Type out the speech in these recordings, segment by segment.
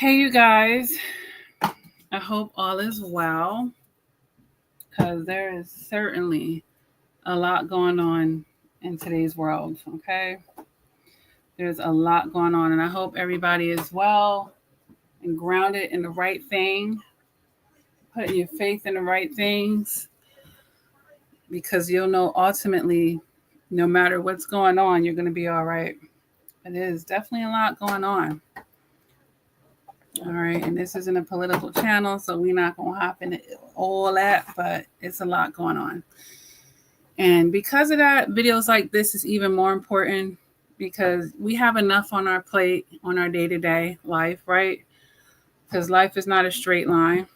Hey, you guys. I hope all is well because there is certainly a lot going on in today's world. Okay. There's a lot going on, and I hope everybody is well and grounded in the right thing, putting your faith in the right things because you'll know ultimately, no matter what's going on, you're going to be all right. It is definitely a lot going on. All right, and this isn't a political channel, so we're not gonna hop into all that, but it's a lot going on. And because of that, videos like this is even more important because we have enough on our plate on our day-to-day life, right? Because life is not a straight line.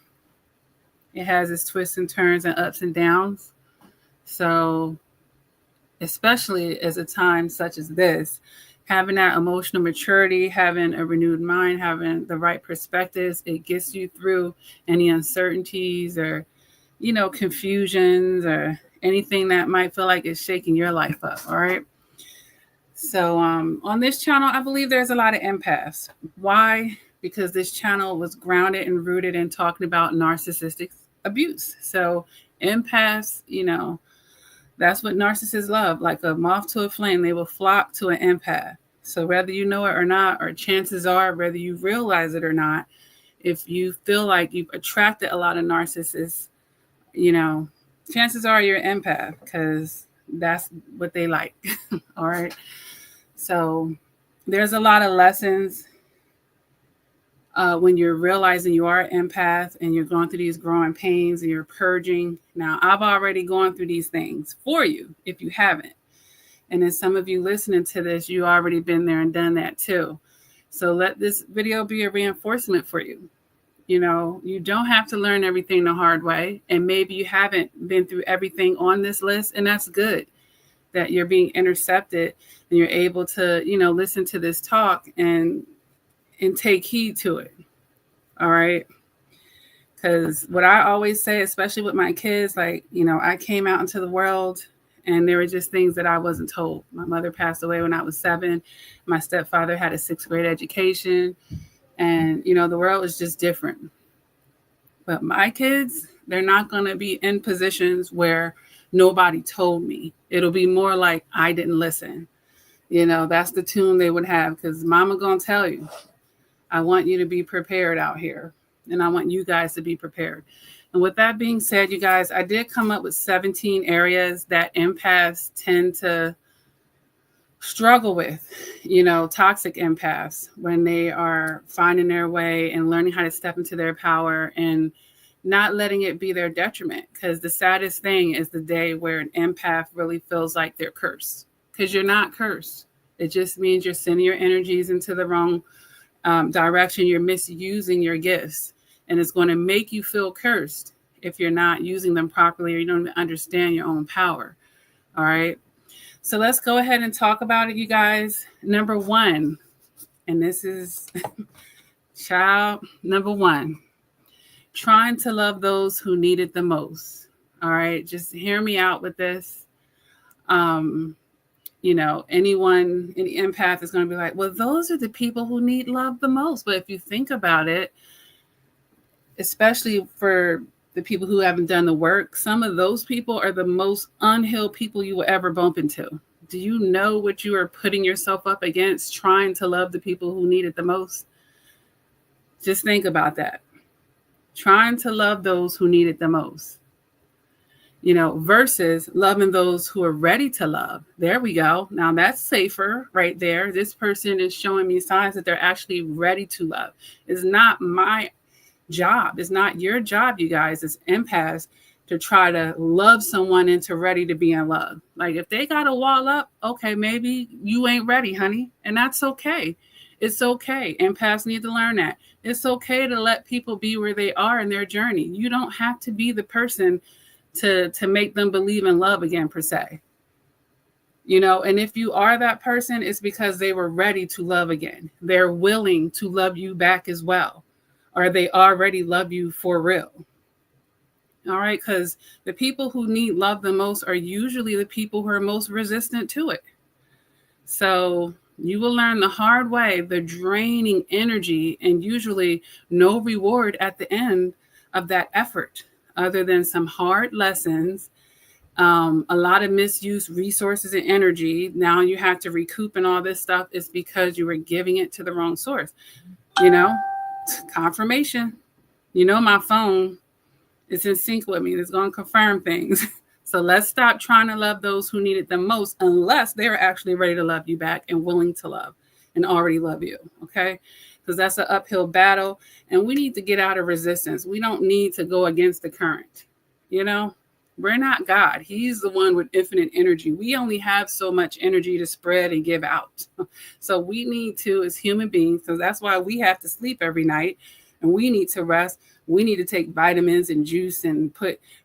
It has its twists and turns and ups and downs. So, especially as a time such as this, having that emotional maturity, having a renewed mind, having the right perspectives, it gets you through any uncertainties or, confusions or anything that might feel like it's shaking your life up. All right. So on this channel, I believe there's a lot of empaths. Why? Because this channel was grounded and rooted in talking about narcissistic abuse. So empaths, that's what narcissists love. Like a moth to a flame, they will flock to an empath. So whether you know it or not, or chances are, whether you realize it or not, if you feel like you've attracted a lot of narcissists, chances are you're an empath because that's what they like. All right. So there's a lot of lessons when you're realizing you are an empath and you're going through these growing pains and you're purging. Now, I've already gone through these things for you if you haven't. And then some of you listening to this, you already been there and done that too. So let this video be a reinforcement for you. You don't have to learn everything the hard way. And maybe you haven't been through everything on this list, and that's good that you're being intercepted and you're able to, listen to this talk and take heed to it. All right. Because what I always say, especially with my kids, like, I came out into the world and there were just things that I wasn't told. My mother passed away when I was 7. My stepfather had a 6th grade education. And, the world is just different. But my kids, they're not going to be in positions where nobody told me. It'll be more like I didn't listen. That's the tune they would have because mama going to tell you. I want you to be prepared out here. And I want you guys to be prepared. And with that being said, you guys, I did come up with 17 areas that empaths tend to struggle with, toxic empaths when they are finding their way and learning how to step into their power and not letting it be their detriment. Because the saddest thing is the day where an empath really feels like they're cursed. Because you're not cursed. It just means you're sending your energies into the wrong direction. You're misusing your gifts. And it's going to make you feel cursed if you're not using them properly or you don't even understand your own power. All right. So let's go ahead and talk about it, you guys. Number 1, and this is child number 1, trying to love those who need it the most. All right. Just hear me out with this. Any empath is going to be like, well, those are the people who need love the most. But if you think about it, especially for the people who haven't done the work, some of those people are the most unhealed people you will ever bump into. Do you know what you are putting yourself up against trying to love the people who need it the most? Just think about that. Trying to love those who need it the most. Versus loving those who are ready to love. There we go. Now that's safer right there. This person is showing me signs that they're actually ready to love. It's not my job. It's not your job, you guys, as empaths, to try to love someone into ready to be in love. Like if they got a wall up, okay, maybe you ain't ready, honey. And that's okay. It's okay. Empaths need to learn that. It's okay to let people be where they are in their journey. You don't have to be the person to make them believe in love again, per se. And if you are that person, it's because they were ready to love again. They're willing to love you back as well. Or they already love you for real. All right, because the people who need love the most are usually the people who are most resistant to it. So You will learn the hard way, the draining energy, and usually no reward at the end of that effort, other than some hard lessons, a lot of misused resources and energy. Now you have to recoup and all this stuff is because you were giving it to the wrong source. You know, confirmation. My phone is in sync with me. It's going to confirm things. So let's stop trying to love those who need it the most unless they're actually ready to love you back and willing to love and already love you. Okay. Because that's an uphill battle. And we need to get out of resistance. We don't need to go against the current. We're not God. He's the one with infinite energy. We only have so much energy to spread and give out. So we need to, as human beings, so that's why we have to sleep every night and we need to rest. We need to take vitamins and juice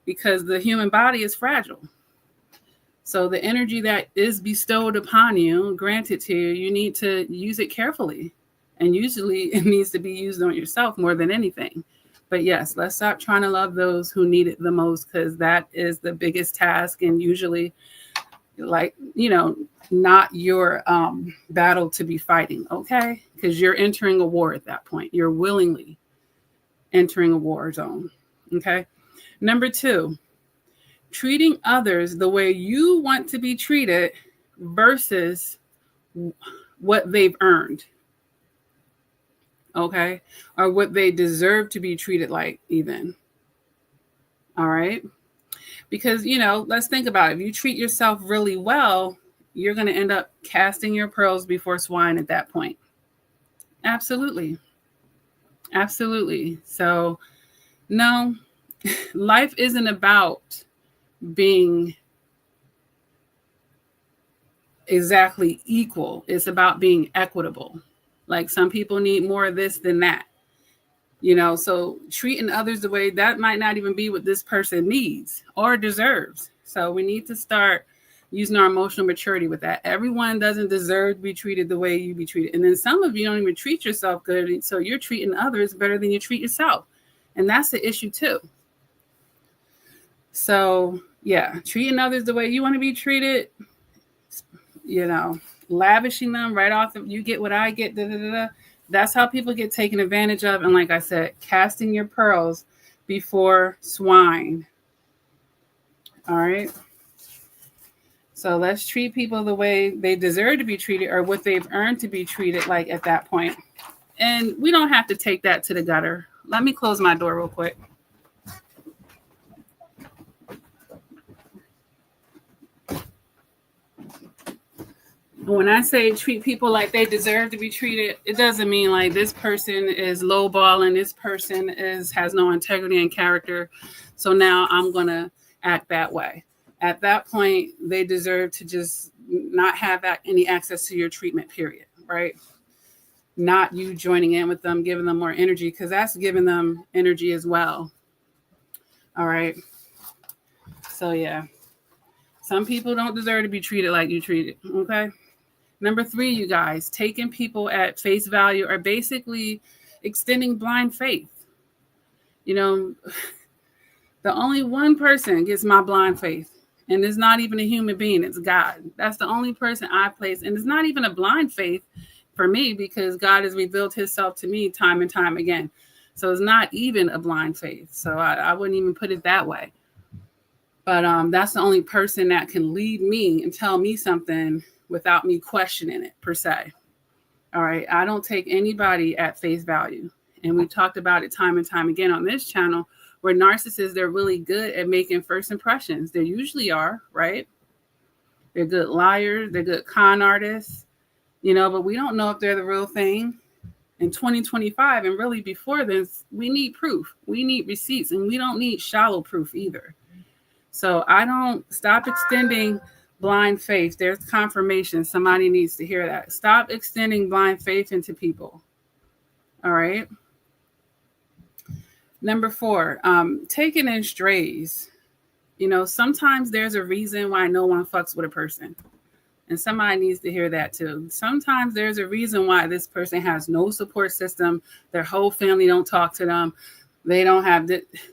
because the human body is fragile. So the energy that is bestowed upon you, granted to you, you need to use it carefully. And usually it needs to be used on yourself more than anything. But yes, let's stop trying to love those who need it the most, because that is the biggest task. And usually, not your battle to be fighting, okay? Because you're entering a war at that point. You're willingly entering a war zone, okay? Number 2, treating others the way you want to be treated versus what they've earned. Okay, or what they deserve to be treated like, even. All right, because let's think about it. If you treat yourself really well, you're going to end up casting your pearls before swine at that point. Absolutely. So no, life isn't about being exactly equal. It's about being equitable. Like some people need more of this than that, so treating others the way that might not even be what this person needs or deserves. So we need to start using our emotional maturity with that. Everyone doesn't deserve to be treated the way you be treated. And then some of you don't even treat yourself good. So you're treating others better than you treat yourself. And that's the issue too. So yeah, treating others the way you want to be treated, lavishing them right off you get what I get, that's how people get taken advantage of. And like I said, casting your pearls before swine. All right, so let's treat people the way they deserve to be treated or what they've earned to be treated like at that point. And we don't have to take that to the gutter. Let me close my door real quick. When I say treat people like they deserve to be treated, it doesn't mean like this person is lowballing, this person has no integrity and character, so now I'm going to act that way. At that point, they deserve to just not have any access to your treatment, period, right? Not you joining in with them, giving them more energy, because that's giving them energy as well. All right. So yeah, some people don't deserve to be treated like you treated, okay? Number 3, you guys, taking people at face value or basically extending blind faith. The only one person gets my blind faith, and it's not even a human being, it's God. That's the only person I place. And it's not even a blind faith for me, because God has revealed himself to me time and time again. So it's not even a blind faith. So I wouldn't even put it that way. But that's the only person that can lead me and tell me something without me questioning it, per se. All right. I don't take anybody at face value. And we talked about it time and time again on this channel, where narcissists, they're really good at making first impressions. They usually are, right? They're good liars. They're good con artists, but we don't know if they're the real thing. In 2025, and really before this, we need proof. We need receipts, and we don't need shallow proof either. So I don't stop extending blind faith. There's confirmation. Somebody needs to hear that. Stop extending blind faith into people. All right. Number 4, taking in strays. Sometimes there's a reason why no one fucks with a person. And somebody needs to hear that too. Sometimes there's a reason why this person has no support system. Their whole family don't talk to them. They don't have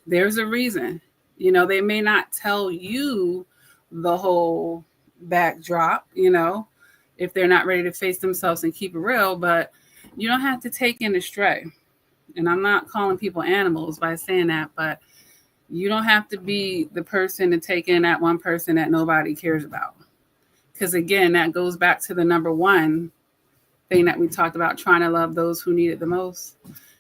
there's a reason. They may not tell you the whole backdrop, if they're not ready to face themselves and keep it real. But you don't have to take in a stray. And I'm not calling people animals by saying that, but you don't have to be the person to take in that one person that nobody cares about. Because again, that goes back to the number one thing that we talked about, trying to love those who need it the most.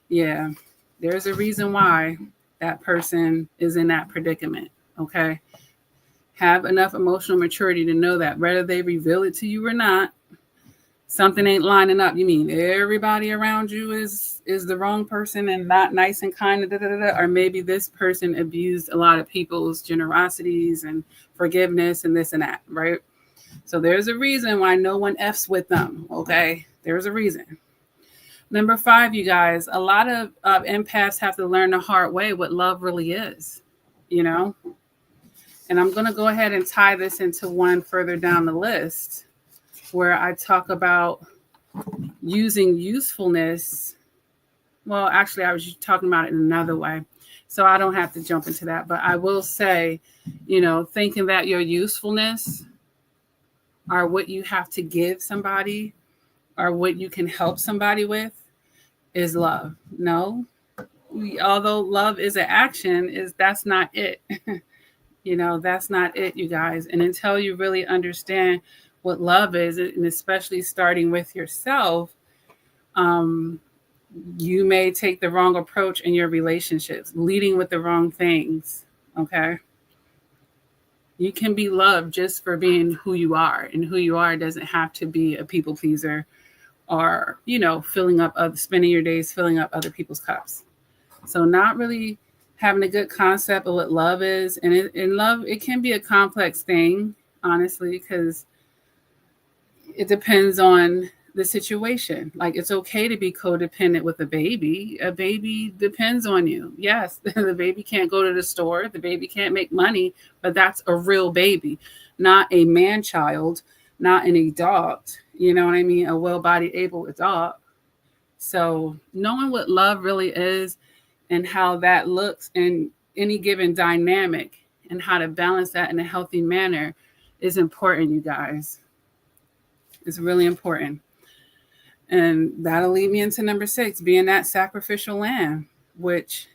Yeah, there's a reason why that person is in that predicament. Okay. Have enough emotional maturity to know that whether they reveal it to you or not, something ain't lining up. You mean everybody around you is the wrong person and not nice and kind, or maybe this person abused a lot of people's generosities and forgiveness and this and that, right? So there's a reason why no one F's with them, okay? There's a reason. Number 5, you guys, a lot of empaths have to learn the hard way what love really is, you know? And I'm going to go ahead and tie this into one further down the list, where I talk about using usefulness. Well, actually, I was talking about it in another way, so I don't have to jump into that. But I will say, thinking that your usefulness or what you have to give somebody or what you can help somebody with is love. No, although love is an action, that's not it. That's not it, you guys. And until you really understand what love is, and especially starting with yourself, you may take the wrong approach in your relationships, leading with the wrong things. Okay. You can be loved just for being who you are, and who you are doesn't have to be a people pleaser or, spending your days filling up other people's cups. So not really having a good concept of what love is. And in love, it can be a complex thing, honestly, because it depends on the situation. Like, it's okay to be codependent with a baby. A baby depends on you. Yes, the baby can't go to the store. The baby can't make money, but that's a real baby, not a man child, not an adult. You know what I mean? A well-bodied, able adult. So knowing what love really is and how that looks in any given dynamic and how to balance that in a healthy manner is important, you guys. It's really important. And that'll lead me into number 6, being that sacrificial lamb, which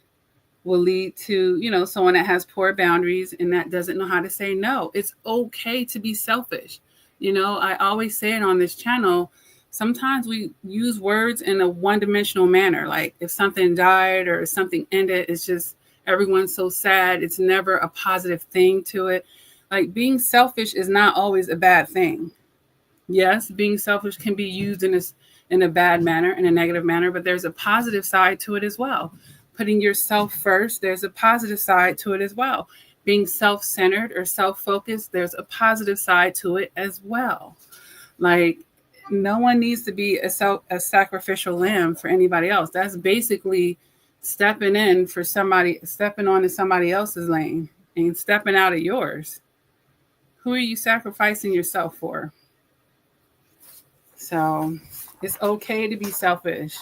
will lead to, someone that has poor boundaries and that doesn't know how to say no. It's okay to be selfish. I always say it on this channel. Sometimes we use words in a one-dimensional manner. Like if something died or something ended, it's just everyone's so sad. It's never a positive thing to it. Like being selfish is not always a bad thing. Yes, being selfish can be used in a bad manner, in a negative manner, but there's a positive side to it as well. Putting yourself first, there's a positive side to it as well. Being self-centered or self-focused, there's a positive side to it as well. Like, no one needs to be a sacrificial lamb for anybody else. That's basically stepping onto somebody else's lane and stepping out of yours. Who are you sacrificing yourself for? So it's okay to be selfish.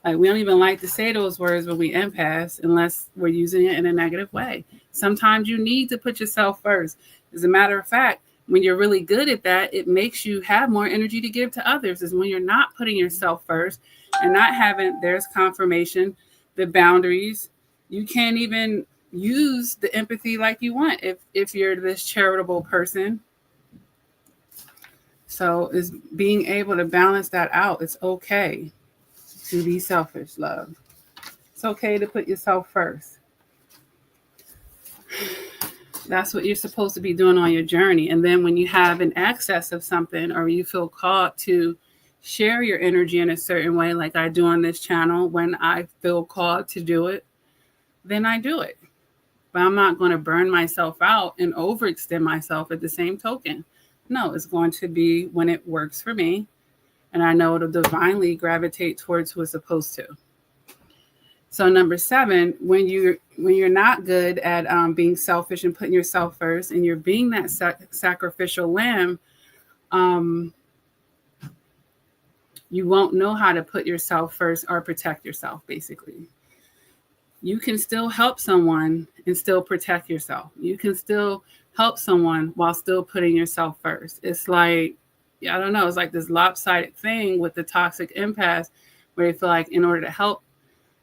Like, we don't even like to say those words when we empaths unless we're using it in a negative way. Sometimes you need to put yourself first. As a matter of fact, when you're really good at that, it makes you have more energy to give to others. Is when you're not putting yourself first and not having, there's confirmation, the boundaries. You can't even use the empathy like you want if you're this charitable person. So is being able to balance that out. It's okay to be selfish, love. It's okay to put yourself first. That's what you're supposed to be doing on your journey. And then when you have an excess of something or you feel called to share your energy in a certain way, like I do on this channel, when I feel called to do it, then I do it. But I'm not going to burn myself out and overextend myself at the same token. No, it's going to be when it works for me. And I know it'll divinely gravitate towards who it's supposed to. So number 7, when you're not good at being selfish and putting yourself first, and you're being that sacrificial lamb, you won't know how to put yourself first or protect yourself, basically. You can still help someone and still protect yourself. You can still help someone while still putting yourself first. It's like, I don't know, it's like this lopsided thing with the toxic empaths where they feel like in order to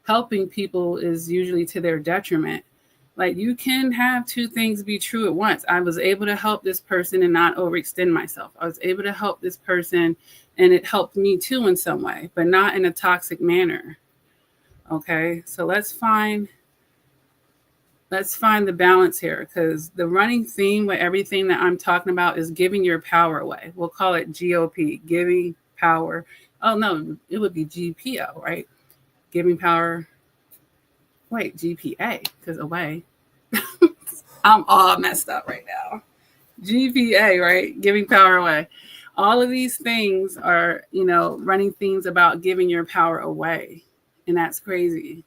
helping people is usually to their detriment. Like you can have two things be true at once. I was able to help this person and not overextend myself. I was able to help this person and it helped me too in some way, but not in a toxic manner. Okay, so let's find the balance here, because the running theme with everything that I'm talking about is giving your power away. We'll call it GOP, giving power. Oh no, it would be GPO, right? Giving power. Wait, GPA, because away. I'm all messed up right now. GPA, right? Giving power away. All of these things are, running themes about giving your power away. And that's crazy.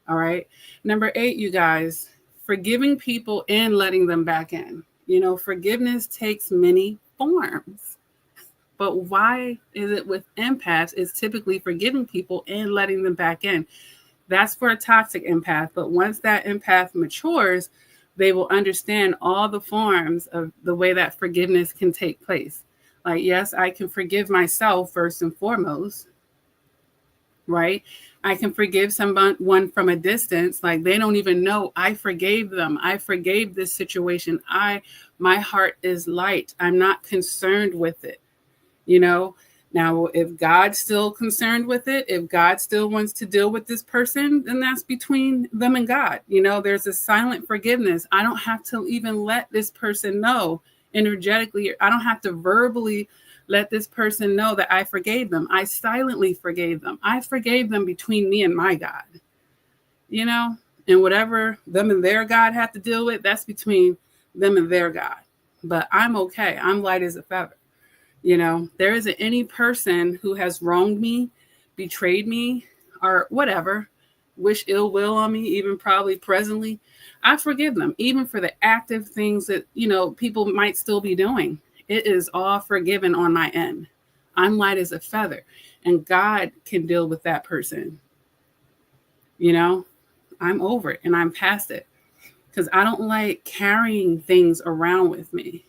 All right. Number 8, you guys, forgiving people and letting them back in. Forgiveness takes many forms. But why is it with empaths? It's typically forgiving people and letting them back in. That's for a toxic empath. But once that empath matures, they will understand all the forms of the way that forgiveness can take place. Like, yes, I can forgive myself first and foremost, right? I can forgive someone from a distance. Like they don't even know I forgave them. I forgave this situation. My heart is light. I'm not concerned with it. Now, if God's still concerned with it, if God still wants to deal with this person, then that's between them and God. There's a silent forgiveness. I don't have to even let this person know energetically. I don't have to verbally let this person know that I forgave them. I silently forgave them. I forgave them between me and my God. And whatever them and their God have to deal with, that's between them and their God. But I'm okay. I'm light as a feather. There isn't any person who has wronged me, betrayed me, or whatever, wish ill will on me, even probably presently. I forgive them, even for the active things that, people might still be doing. It is all forgiven on my end. I'm light as a feather, and God can deal with that person. I'm over it and I'm past it because I don't like carrying things around with me.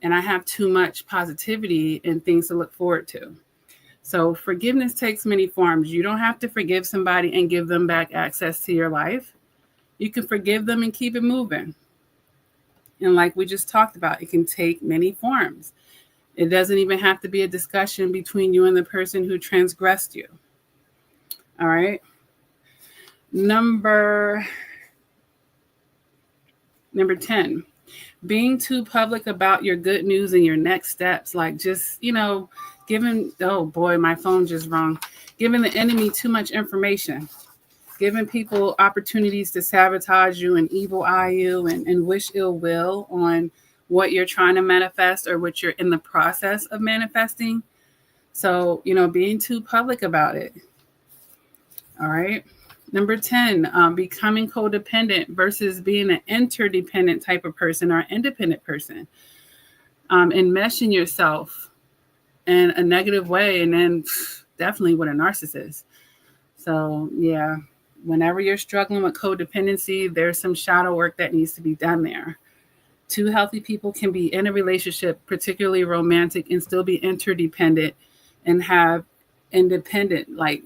And I have too much positivity and things to look forward to. So forgiveness takes many forms. You don't have to forgive somebody and give them back access to your life. You can forgive them and keep it moving. And like we just talked about, it can take many forms. It doesn't even have to be a discussion between you and the person who transgressed you. All right. Number 10. Being too public about your good news and your next steps, like just, giving, oh boy, my phone just rung, giving the enemy too much information, giving people opportunities to sabotage you and evil eye you and wish ill will on what you're trying to manifest or what you're in the process of manifesting. So, being too public about it. All right. Number 10, becoming codependent versus being an interdependent type of person or independent person. Enmeshing yourself in a negative way, and then definitely with a narcissist. So, yeah, whenever you're struggling with codependency, there's some shadow work that needs to be done there. Two healthy people can be in a relationship, particularly romantic, and still be interdependent and have independent, like,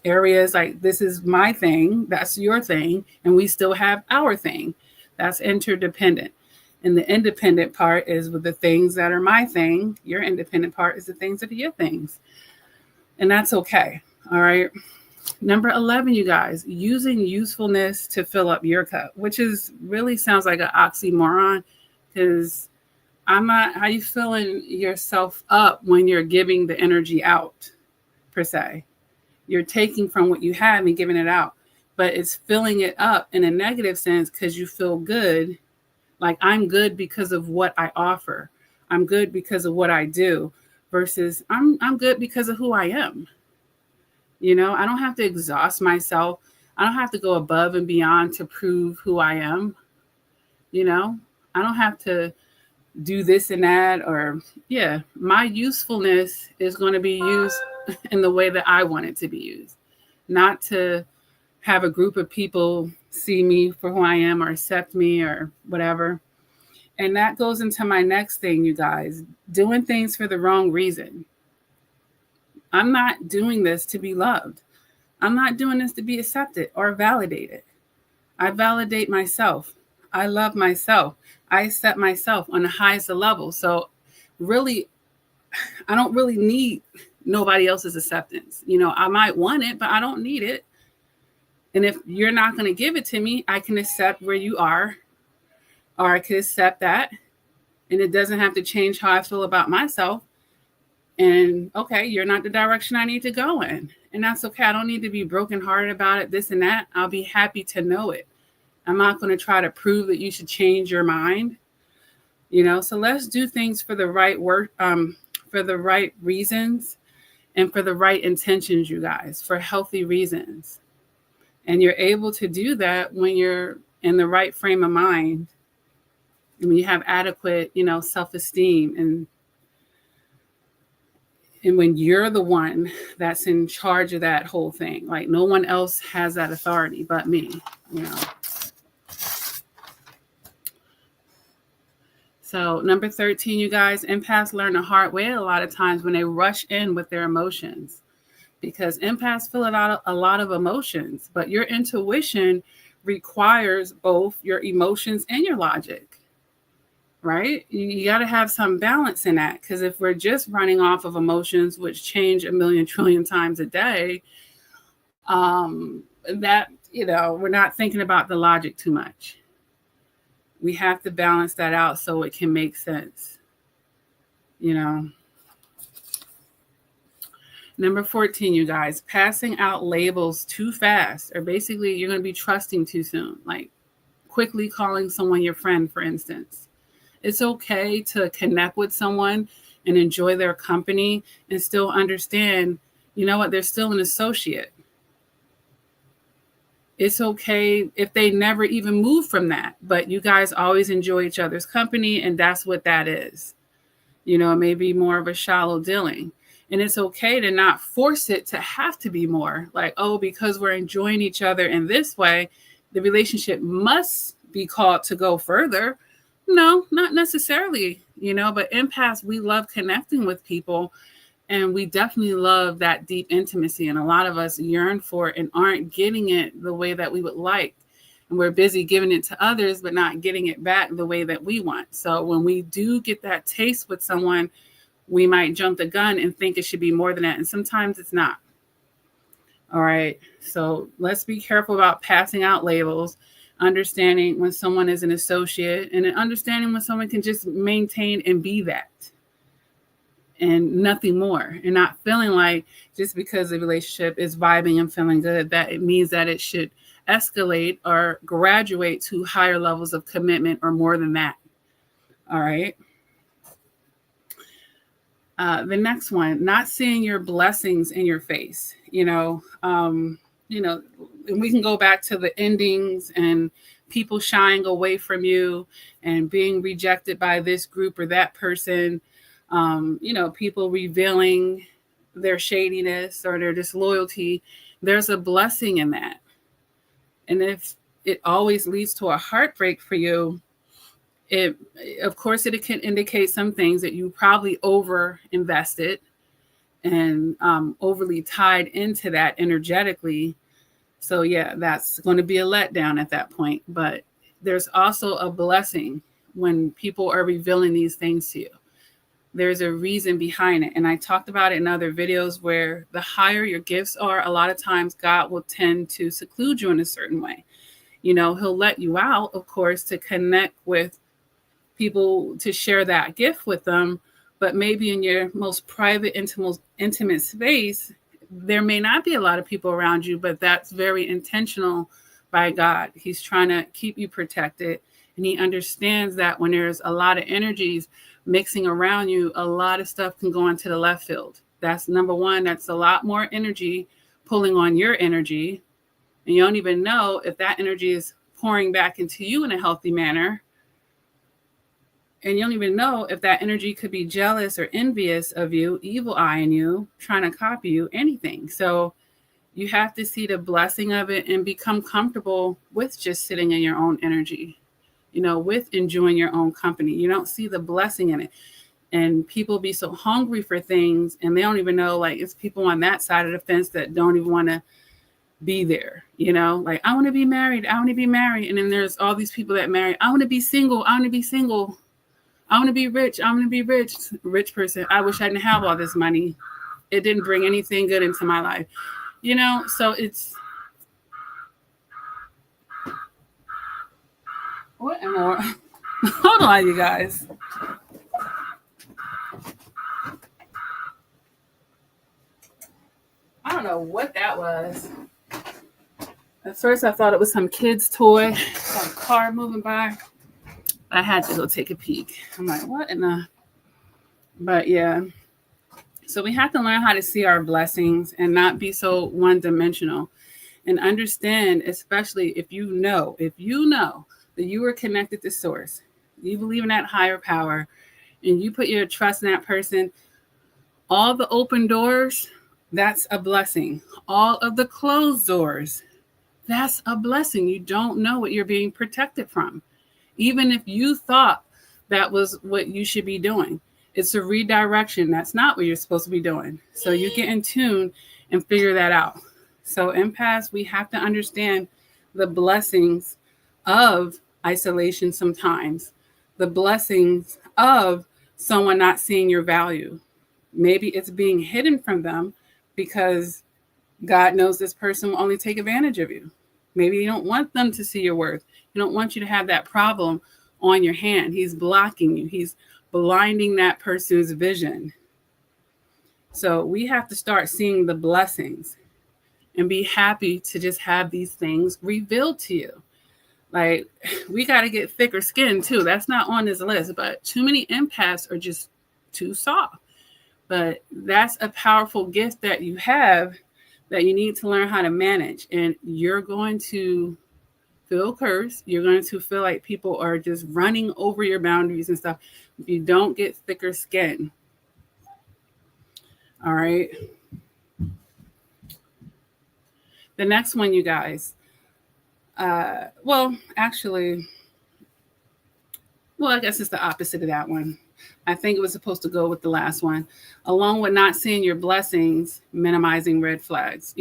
areas like this is my thing, that's your thing, and we still have our thing. That's interdependent. And the independent part is with the things that are my thing. Your independent part is the things that are your things. And that's okay. All right. Number 11, you guys, using usefulness to fill up your cup, which is really sounds like an oxymoron because I'm not, how you filling yourself up when you're giving the energy out, per se. You're taking from what you have and giving it out, but it's filling it up in a negative sense because you feel good. Like I'm good because of what I offer. I'm good because of what I do versus I'm good because of who I am. I don't have to exhaust myself. I don't have to go above and beyond to prove who I am. I don't have to do this and that my usefulness is going to be used in the way that I want it to be used, not to have a group of people see me for who I am or accept me or whatever. And that goes into my next thing, you guys, doing things for the wrong reason. I'm not doing this to be loved. I'm not doing this to be accepted or validated. I validate myself. I love myself. I set myself on the highest level. So really, I don't really need nobody else's acceptance. You know, I might want it, but I don't need it. And if you're not going to give it to me, I can accept where you are, or I could accept that. And it doesn't have to change how I feel about myself. And okay, you're not the direction I need to go in. And that's okay. I don't need to be brokenhearted about it, this and that. I'll be happy to know it. I'm not going to try to prove that you should change your mind. You know, so let's do things for the right work, for the right reasons and for the right intentions, you guys, for healthy reasons. And you're able to do that when you're in the right frame of mind and when you have adequate, you know, self-esteem and when you're the one that's in charge of that whole thing. Like no one else has that authority but me, you know. So number 13, you guys, empaths learn the hard way a lot of times when they rush in with their emotions, because empaths feel a lot of emotions, but your intuition requires both your emotions and your logic, right? You got to have some balance in that, because if we're just running off of emotions, which change a million trillion times a day, that, you know, we're not thinking about the logic too much. We have to balance that out so it can make sense, you know. Number 14, you guys, passing out labels too fast, or basically you're going to be trusting too soon, like quickly calling someone your friend, for instance. It's okay to connect with someone and enjoy their company and still understand, you know what, they're still an associate. It's okay if they never even move from that, but you guys always enjoy each other's company, and that's what that is. You know, it may be more of a shallow dealing. And it's okay to not force it to have to be more. Like, oh, because we're enjoying each other in this way, the relationship must be called to go further. No, not necessarily, you know, but empaths, we love connecting with people. And we definitely love that deep intimacy. And a lot of us yearn for it and aren't getting it the way that we would like. And we're busy giving it to others, but not getting it back the way that we want. So when we do get that taste with someone, we might jump the gun and think it should be more than that. And sometimes it's not. All right. So let's be careful about passing out labels, understanding when someone is an associate, and understanding when someone can just maintain and be that and nothing more, and not feeling like just because the relationship is vibing and feeling good, that it means that it should escalate or graduate to higher levels of commitment or more than that. All right. The next one, not seeing your blessings in your face, and we can go back to the endings and people shying away from you and being rejected by this group or that person. People revealing their shadiness or their disloyalty. There's a blessing in that. And if it always leads to a heartbreak for you, it can indicate some things that you probably over invested and overly tied into that energetically. So yeah, that's going to be a letdown at that point. But there's also a blessing when people are revealing these things to you. There's a reason behind it. And I talked about it in other videos where the higher your gifts are, a lot of times God will tend to seclude you in a certain way. You know, he'll let you out, of course, to connect with people, to share that gift with them. But maybe in your most private, intimate space, there may not be a lot of people around you, but that's very intentional by God. He's trying to keep you protected. And he understands that when there's a lot of energies mixing around you, a lot of stuff can go into the left field. That's number one. That's a lot more energy pulling on your energy. And you don't even know if that energy is pouring back into you in a healthy manner. And you don't even know if that energy could be jealous or envious of you, evil eyeing you, trying to copy you, anything. So you have to see the blessing of it and become comfortable with just sitting in your own energy. with enjoying your own company. You don't see the blessing in it. And people be so hungry for things, and they don't even know, like, it's people on that side of the fence that don't even want to be there. Like, I want to be married. I want to be married. And then there's all these people that marry. I want to be single. I want to be single. I want to be rich. I want to be rich. Rich person. I wish I didn't have all this money. It didn't bring anything good into my life. So it's, what more? Hold on, you guys. I don't know what that was. At first, I thought it was some kid's toy, some car moving by. I had to go take a peek. I'm like, what in the? But yeah. So we have to learn how to see our blessings and not be so one-dimensional, and understand, especially if you know that you are connected to source, you believe in that higher power, and you put your trust in that person, all the open doors, that's a blessing. All of the closed doors, that's a blessing. You don't know what you're being protected from. Even if you thought that was what you should be doing, it's a redirection. That's not what you're supposed to be doing. So you get in tune and figure that out. So empaths, we have to understand the blessings of isolation sometimes, the blessings of someone not seeing your value. Maybe it's being hidden from them because God knows this person will only take advantage of you. Maybe you don't want them to see your worth. You don't want you to have that problem on your hand. He's blocking you. He's blinding that person's vision. So we have to start seeing the blessings and be happy to just have these things revealed to you. Like, we got to get thicker skin too. That's not on this list, but too many empaths are just too soft. But that's a powerful gift that you have that you need to learn how to manage. And you're going to feel cursed. You're going to feel like people are just running over your boundaries and stuff if you don't get thicker skin. All right. The next one, you guys. I guess it's the opposite of that one. I think it was supposed to go with the last one. Along with not seeing your blessings, minimizing red flags,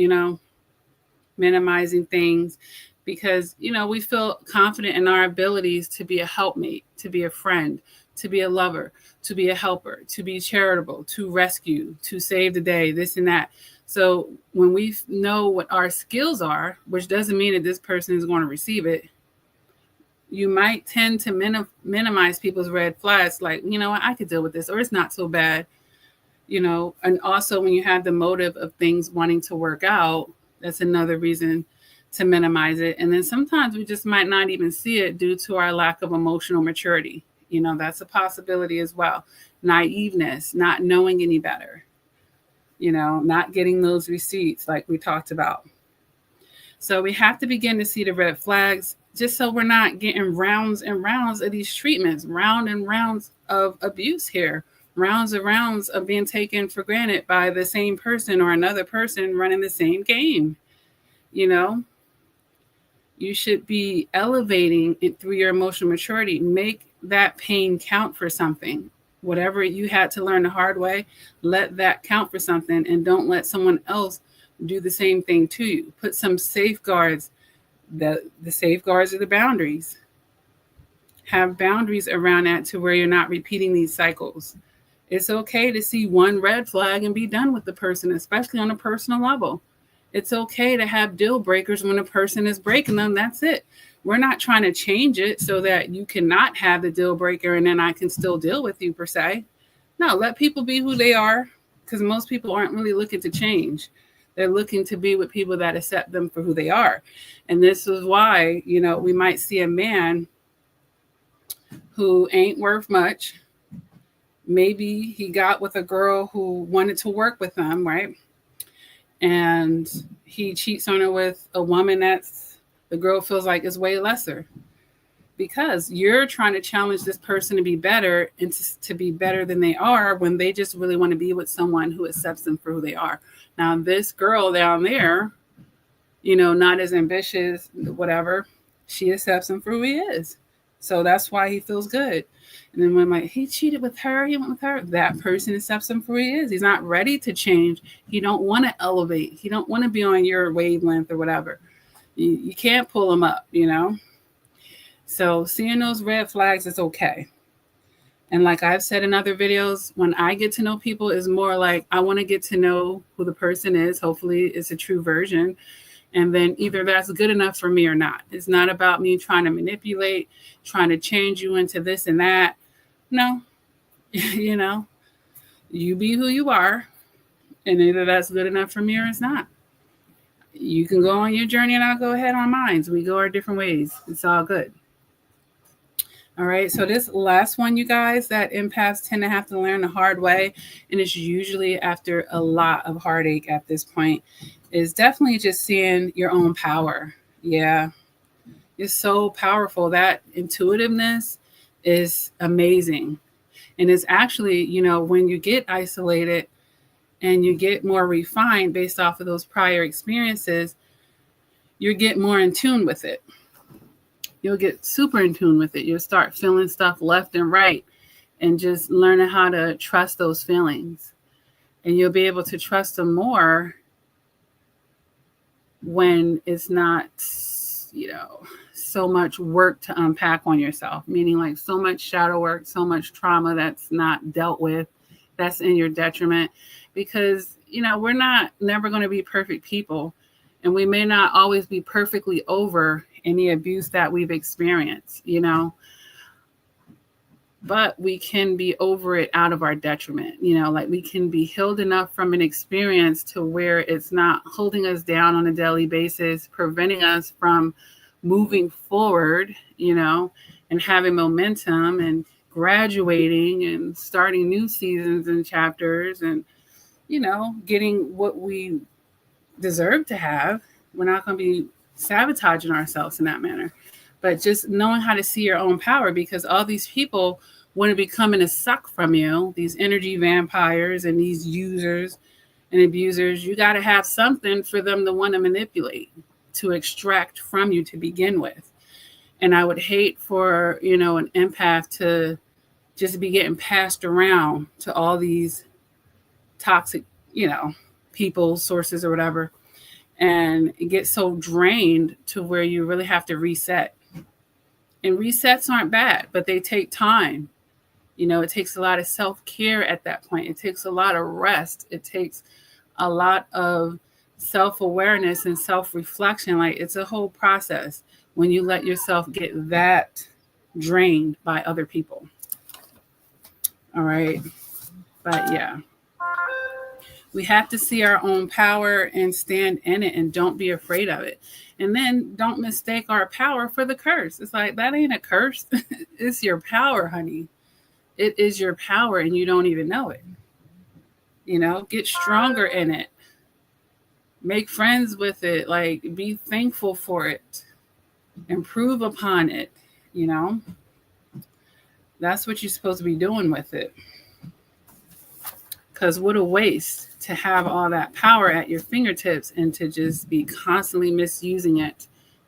minimizing things, because, we feel confident in our abilities to be a helpmate, to be a friend, to be a lover, to be a helper, to be charitable, to rescue, to save the day, this and that. So when we know what our skills are, which doesn't mean that this person is going to receive it, you might tend to minimize people's red flags, like, I could deal with this, or it's not so bad, and also when you have the motive of things wanting to work out, that's another reason to minimize it. And then sometimes we just might not even see it due to our lack of emotional maturity. That's a possibility as well. Naiveness, not knowing any better, not getting those receipts like we talked about. So we have to begin to see the red flags, just so we're not getting rounds and rounds of these treatments, round and rounds of abuse here, rounds and rounds of being taken for granted by the same person or another person running the same game. You should be elevating it through your emotional maturity. Make that pain count for something. Whatever you had to learn the hard way, let that count for something, and don't let someone else do the same thing to you. Put some safeguards. The safeguards are the boundaries. Have boundaries around that to where you're not repeating these cycles. It's okay to see one red flag and be done with the person, especially on a personal level. It's okay to have deal breakers when a person is breaking them. That's it. We're not trying to change it so that you cannot have the deal breaker and then I can still deal with you, per se. No, let people be who they are, because most people aren't really looking to change. They're looking to be with people that accept them for who they are. And this is why, we might see a man who ain't worth much. Maybe he got with a girl who wanted to work with him, right? And he cheats on her with a woman that's, the girl feels like is way lesser. Because you're trying to challenge this person to be better and to be better than they are, when they just really want to be with someone who accepts them for who they are. Now, this girl down there, not as ambitious, whatever, she accepts him for who he is. So that's why he feels good. And then when he cheated with her, he went with her, that person accepts him for who he is. He's not ready to change. He don't want to elevate. He don't want to be on your wavelength or whatever. You can't pull him up, So seeing those red flags is okay. And like I've said in other videos, when I get to know people, is more like I want to get to know who the person is. Hopefully it's a true version. And then either that's good enough for me or not. It's not about me trying to manipulate, trying to change you into this and that. No, you be who you are. And either that's good enough for me or it's not. You can go on your journey and I'll go ahead on mine. We go our different ways. It's all good. All right. So this last one, you guys, that empaths tend to have to learn the hard way, and it's usually after a lot of heartache at this point, is definitely just seeing your own power. Yeah. It's so powerful. That intuitiveness is amazing. And it's actually, when you get isolated and you get more refined based off of those prior experiences, you get more in tune with it. You'll get super in tune with it. You'll start feeling stuff left and right and just learning how to trust those feelings. And you'll be able to trust them more when it's not, so much work to unpack on yourself, meaning like so much shadow work, so much trauma that's not dealt with, that's in your detriment. Because, we're never going to be perfect people. And we may not always be perfectly over any abuse that we've experienced, but we can be over it out of our detriment. Like we can be healed enough from an experience to where it's not holding us down on a daily basis, preventing us from moving forward, and having momentum and graduating and starting new seasons and chapters and, getting what we deserve to have. We're not going to be sabotaging ourselves in that manner, but just knowing how to see your own power, because all these people want to be coming to suck from you, these energy vampires and these users and abusers. You got to have something for them to want to manipulate, to extract from you to begin with. And I would hate for, an empath to just be getting passed around to all these toxic, people, sources or whatever, and get so drained to where you really have to reset. And resets aren't bad, but they take time. It takes a lot of self-care at that point. It takes a lot of rest. It takes a lot of self-awareness and self-reflection. Like it's a whole process when you let yourself get that drained by other people. All right. But yeah. We have to see our own power and stand in it, and don't be afraid of it. And then don't mistake our power for the curse. It's like, that ain't a curse. It's your power, honey. It is your power and you don't even know it. Get stronger in it. Make friends with it. Like, be thankful for it. Improve upon it. That's what you're supposed to be doing with it. Because what a waste to have all that power at your fingertips and to just be constantly misusing it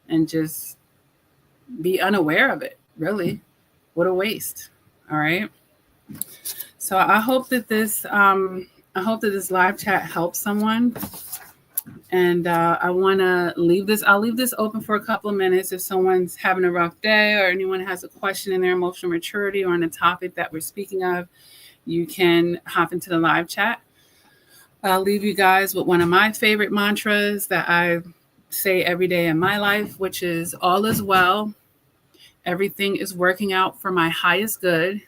and just be unaware of it. Really, what a waste. All right. So I hope that this live chat helps someone. And I want to leave this. I'll leave this open for a couple of minutes. If someone's having a rough day or anyone has a question in their emotional maturity or on a topic that we're speaking of, you can hop into the live chat. I'll leave you guys with one of my favorite mantras that I say every day in my life, which is all is well. Everything is working out for my highest good.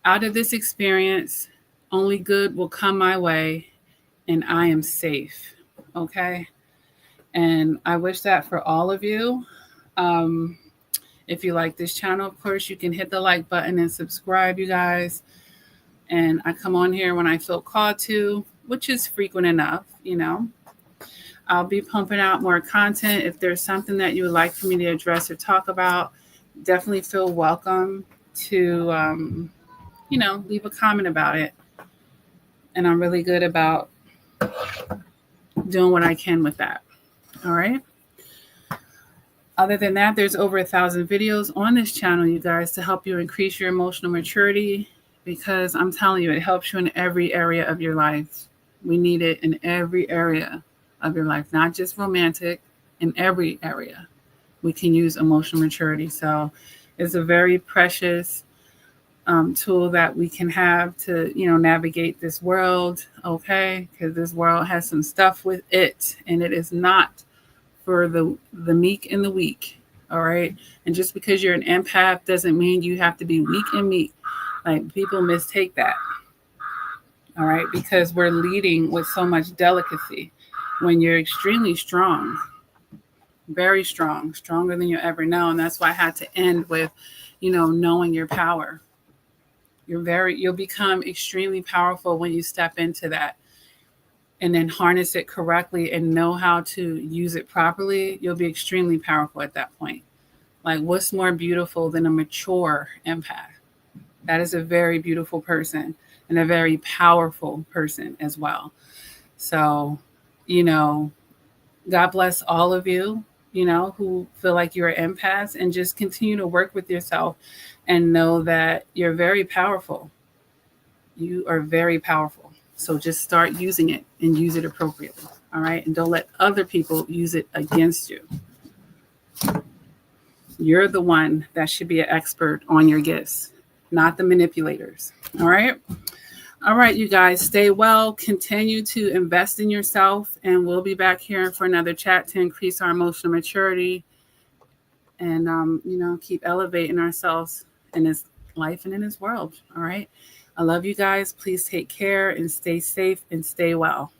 Out of this experience, only good will come my way, and I am safe. Okay? And I wish that for all of you. If you like this channel, of course, you can hit the like button and subscribe, you guys. And I come on here when I feel called to, which is frequent enough, I'll be pumping out more content. If there's something that you would like for me to address or talk about, definitely feel welcome to, leave a comment about it. And I'm really good about doing what I can with that. All right. Other than that, there's over 1,000 videos on this channel, you guys, to help you increase your emotional maturity, because I'm telling you, it helps you in every area of your life. We need it in every area of your life, not just romantic, in every area. We can use emotional maturity. So it's a very precious tool that we can have to, navigate this world, okay? Because this world has some stuff with it, and it is not for the meek and the weak, all right? And just because you're an empath doesn't mean you have to be weak and meek. Like, people mistake that, all right? Because we're leading with so much delicacy when you're extremely strong, very strong, stronger than you ever know. And that's why I had to end with, knowing your power. You'll become extremely powerful when you step into that and then harness it correctly and know how to use it properly. You'll be extremely powerful at that point. Like, what's more beautiful than a mature empath? That is a very beautiful person and a very powerful person as well. So, God bless all of you, who feel like you're empaths, and just continue to work with yourself and know that you're very powerful. You are very powerful. So just start using it and use it appropriately. All right. And don't let other people use it against you. You're the one that should be an expert on your gifts, not the manipulators. All right. All right, you guys, stay well, continue to invest in yourself, and we'll be back here for another chat to increase our emotional maturity and, keep elevating ourselves in this life and in this world. All right. I love you guys. Please take care and stay safe and stay well.